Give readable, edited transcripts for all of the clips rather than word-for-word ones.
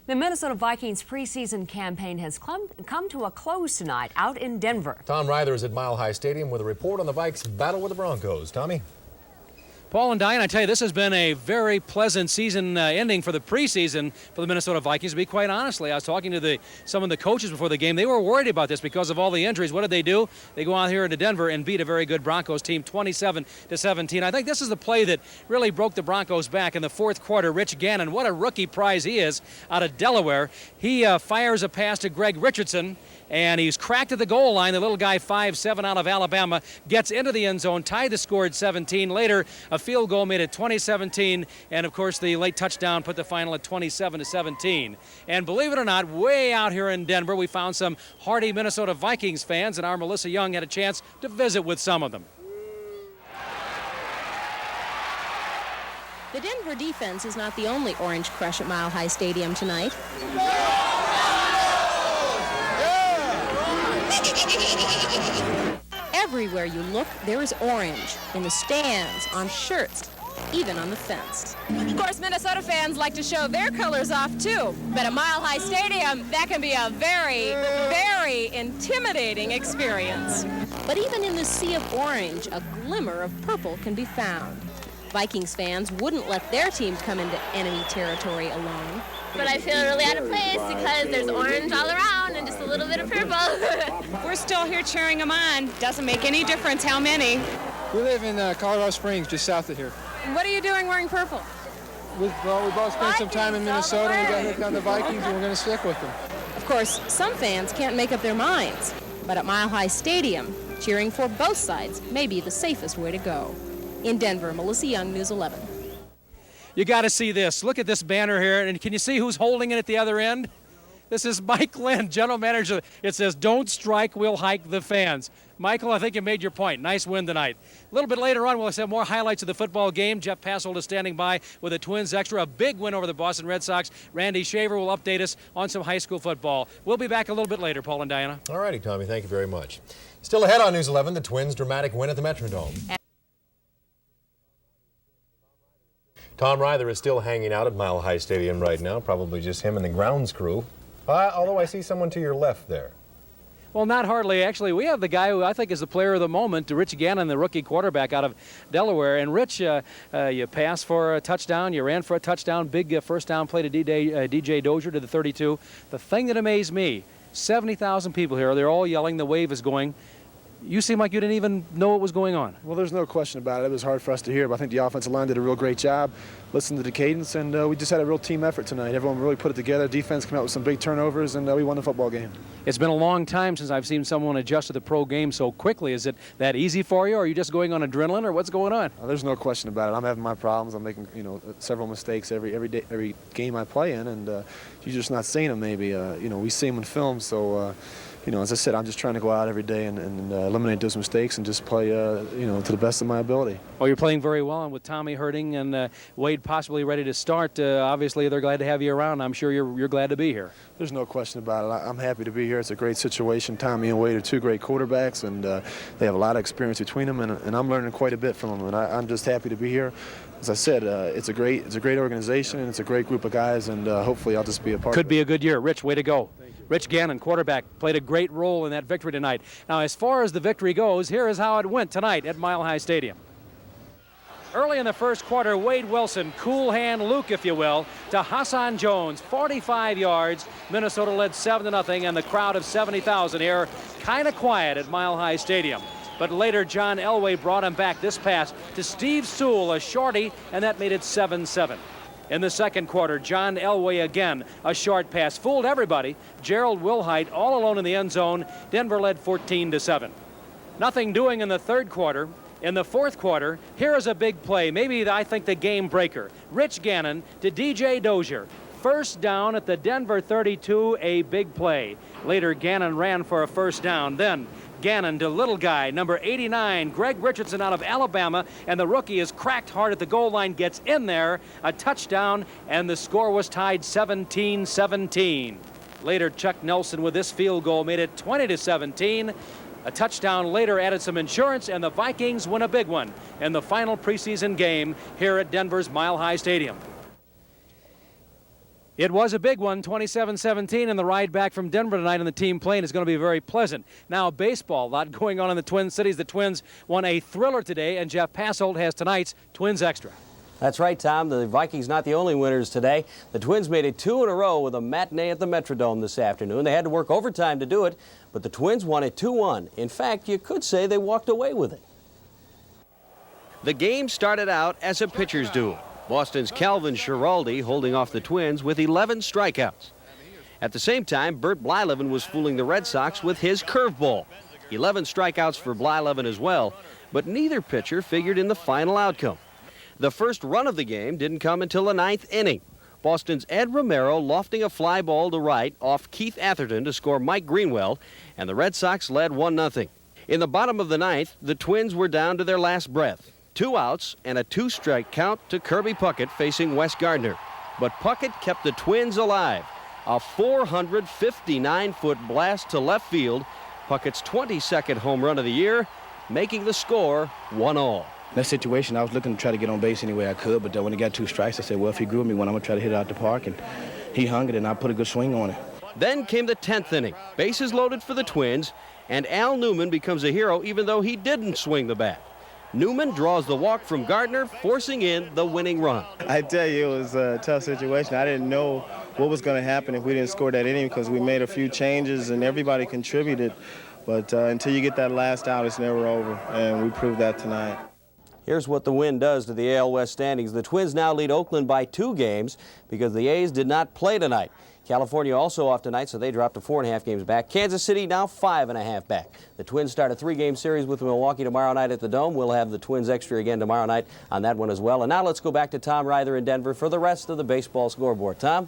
The Minnesota Vikings preseason campaign has come to a close tonight out in Denver. Tom Ryther is at Mile High Stadium with a report on the Vikes' battle with the Broncos. Tommy? Paul and Diane, I tell you, this has been a very pleasant season ending for the preseason for the Minnesota Vikings. To be quite honestly, I was talking to some of the coaches before the game. They were worried about this because of all the injuries. What did they do? They go out here into Denver and beat a very good Broncos team 27-17. I think this is the play that really broke the Broncos back in the fourth quarter. Rich Gannon, what a rookie prize he is out of Delaware. He fires a pass to Greg Richardson, and he's cracked at the goal line. The little guy, 5'7", out of Alabama, gets into the end zone, tied the score at 17. Later, a field goal made it 20-17, and of course the late touchdown put the final at 27-17. And believe it or not, way out here in Denver, we found some hardy Minnesota Vikings fans, and our Melissa Young had a chance to visit with some of them. The Denver defense is not the only orange crush at Mile High Stadium tonight. Everywhere you look, there is orange. In the stands, on shirts, even on the fence. Of course, Minnesota fans like to show their colors off, too. But at Mile High Stadium, that can be a very, very intimidating experience. But even in the sea of orange, a glimmer of purple can be found. Vikings fans wouldn't let their team come into enemy territory alone. But I feel really out of place because there's orange all around and just a little bit of purple. We're still here cheering them on. Doesn't make any difference how many. We live in Colorado Springs, just south of here. What are you doing wearing purple? We both spent some time in Minnesota, and we got hooked on the Vikings, and we're going to stick with them. Of course, some fans can't make up their minds. But at Mile High Stadium, cheering for both sides may be the safest way to go. In Denver, Melissa Young, News 11. You got to see this. Look at this banner here, and can you see who's holding it at the other end? This is Mike Lynn, general manager. It says, "Don't strike, we'll hike the fans." Michael, I think you made your point. Nice win tonight. A little bit later on, we'll have more highlights of the football game. Jeff Passold is standing by with a Twins Extra, a big win over the Boston Red Sox. Randy Shaver will update us on some high school football. We'll be back a little bit later, Paul and Diana. All righty, Tommy, thank you very much. Still ahead on News 11, the Twins' dramatic win at the Metrodome. Tom Ryther is still hanging out at Mile High Stadium right now, probably just him and the grounds crew. Although I see someone to your left there. Well, not hardly. Actually, we have the guy who I think is the player of the moment, Rich Gannon, the rookie quarterback out of Delaware. And Rich, you passed for a touchdown, you ran for a touchdown, big first down play to DJ Dozier to the 32. The thing that amazed me, 70,000 people here, they're all yelling, the wave is going. You seem like you didn't even know what was going on. Well, there's no question about it. It was hard for us to hear, but I think the offensive line did a real great job. Listened to the cadence, and we just had a real team effort tonight. Everyone really put it together. Defense came out with some big turnovers, and we won the football game. It's been a long time since I've seen someone adjust to the pro game so quickly. Is it that easy for you, or are you just going on adrenaline, or what's going on? There's no question about it. I'm having my problems. I'm making several mistakes every day, every game I play in, and you're just not seeing them. Maybe we see them in film, so. As I said, I'm just trying to go out every day and eliminate those mistakes and just play, to the best of my ability. Well, you're playing very well, and with Tommy hurting and Wade possibly ready to start, obviously they're glad to have you around. I'm sure you're glad to be here. There's no question about it. I'm happy to be here. It's a great situation. Tommy and Wade are two great quarterbacks, and they have a lot of experience between them, and I'm learning quite a bit from them. And I'm just happy to be here. As I said, it's a great organization, and it's a great group of guys, and hopefully I'll just be a part of it. Could be a good year. Rich, way to go. Rich Gannon, quarterback, played a great role in that victory tonight. Now, as far as the victory goes, here is how it went tonight at Mile High Stadium. Early in the first quarter, Wade Wilson, cool hand Luke, if you will, to Hassan Jones, 45 yards. Minnesota led 7-0, and the crowd of 70,000 here, kind of quiet at Mile High Stadium. But later, John Elway brought him back this pass to Steve Sewell, a shorty, and that made it 7-7. In the second quarter, John Elway again, a short pass, fooled everybody. Gerald Wilhite all alone in the end zone. Denver led 14-7. Nothing doing in the third quarter. In the fourth quarter, here is a big play, maybe I think the game breaker. Rich Gannon to DJ Dozier. First down at the Denver 32, a big play. Later, Gannon ran for a first down. Then Gannon to little guy, number 89, Greg Richardson out of Alabama, and the rookie is cracked hard at the goal line, gets in there, a touchdown, and the score was tied 17-17. Later, Chuck Nelson with this field goal made it 20-17. A touchdown later added some insurance, and the Vikings win a big one in the final preseason game here at Denver's Mile High Stadium. It was a big one, 27-17, and the ride back from Denver tonight on the team plane is going to be very pleasant. Now, baseball, a lot going on in the Twin Cities. The Twins won a thriller today, and Jeff Passolt has tonight's Twins Extra. That's right, Tom. The Vikings not the only winners today. The Twins made it 2 in a row with a matinee at the Metrodome this afternoon. They had to work overtime to do it, but the Twins won it 2-1. In fact, you could say they walked away with it. The game started out as a pitcher's duel. Boston's Calvin Schiraldi holding off the Twins with 11 strikeouts. At the same time, Bert Blyleven was fooling the Red Sox with his curveball. 11 strikeouts for Blyleven as well, but neither pitcher figured in the final outcome. The first run of the game didn't come until the 9th inning. Boston's Ed Romero lofting a fly ball to right off Keith Atherton to score Mike Greenwell, and the Red Sox led 1-0. In the bottom of the 9th, the Twins were down to their last breath. 2 outs and a 2-strike count to Kirby Puckett facing Wes Gardner. But Puckett kept the Twins alive. A 459-foot blast to left field, Puckett's 22nd home run of the year, making the score 1-1. In that situation, I was looking to try to get on base any way I could, but when he got 2 strikes, I said, well, if he grew me one, I'm going to try to hit it out the park, and he hung it, and I put a good swing on it. Then came the 10th inning. Bases loaded for the Twins, and Al Newman becomes a hero even though he didn't swing the bat. Newman draws the walk from Gardner, forcing in the winning run. I tell you, it was a tough situation. I didn't know what was going to happen if we didn't score that inning because we made a few changes and everybody contributed. But until you get that last out, it's never over, and we proved that tonight. Here's what the win does to the AL West standings. The Twins now lead Oakland by 2 games because the A's did not play tonight. California also off tonight, so they dropped to 4.5 games back. Kansas City now 5.5 back. The Twins start a 3-game series with Milwaukee tomorrow night at the Dome. We'll have the Twins Extra again tomorrow night on that one as well. And now let's go back to Tom Ryther in Denver for the rest of the baseball scoreboard. Tom?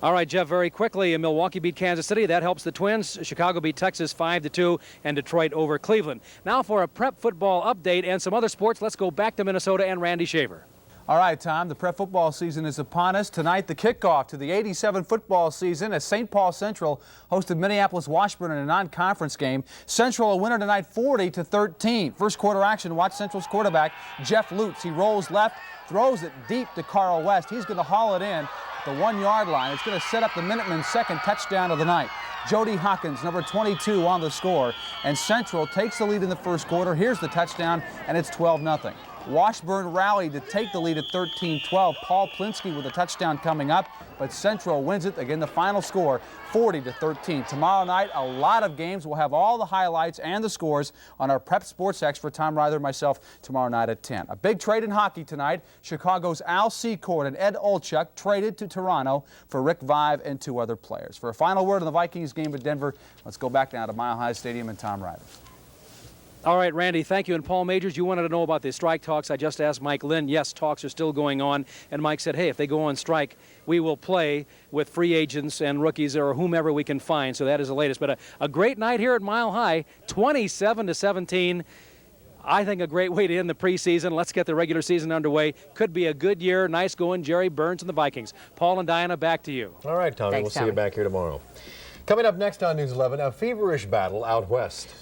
All right, Jeff, very quickly, Milwaukee beat Kansas City. That helps the Twins. Chicago beat Texas 5-2, and Detroit over Cleveland. Now for a prep football update and some other sports, let's go back to Minnesota and Randy Shaver. All right, Tom, the prep football season is upon us. Tonight, the kickoff to the 87 football season as St. Paul Central hosted Minneapolis-Washburn in a non-conference game. Central a winner tonight 40-13. First quarter action, watch Central's quarterback, Jeff Lutz. He rolls left, throws it deep to Carl West. He's going to haul it in the 1-yard line. It's going to set up the Minutemen's second touchdown of the night. Jody Hawkins, number 22, on the score. And Central takes the lead in the first quarter. Here's the touchdown, and it's 12-0. Washburn rallied to take the lead at 13-12. Paul Plinsky with a touchdown coming up, but Central wins it. Again, the final score, 40-13. Tomorrow night, a lot of games. We'll have all the highlights and the scores on our Prep Sports Extra. Tom Ryther and myself tomorrow night at 10. A big trade in hockey tonight. Chicago's Al Secord and Ed Olchuk traded to Toronto for Rick Vive and 2 other players. For a final word on the Vikings game at Denver, let's go back now to Mile High Stadium and Tom Ryther. All right, Randy, thank you. And Paul Majors, you wanted to know about the strike talks. I just asked Mike Lynn. Yes, talks are still going on. And Mike said, hey, if they go on strike, we will play with free agents and rookies or whomever we can find. So that is the latest. But a great night here at Mile High, 27-17. I think a great way to end the preseason. Let's get the regular season underway. Could be a good year. Nice going, Jerry Burns and the Vikings. Paul and Diana, back to you. All right, Tommy. We'll see you back here tomorrow. Coming up next on News 11, a feverish battle out west.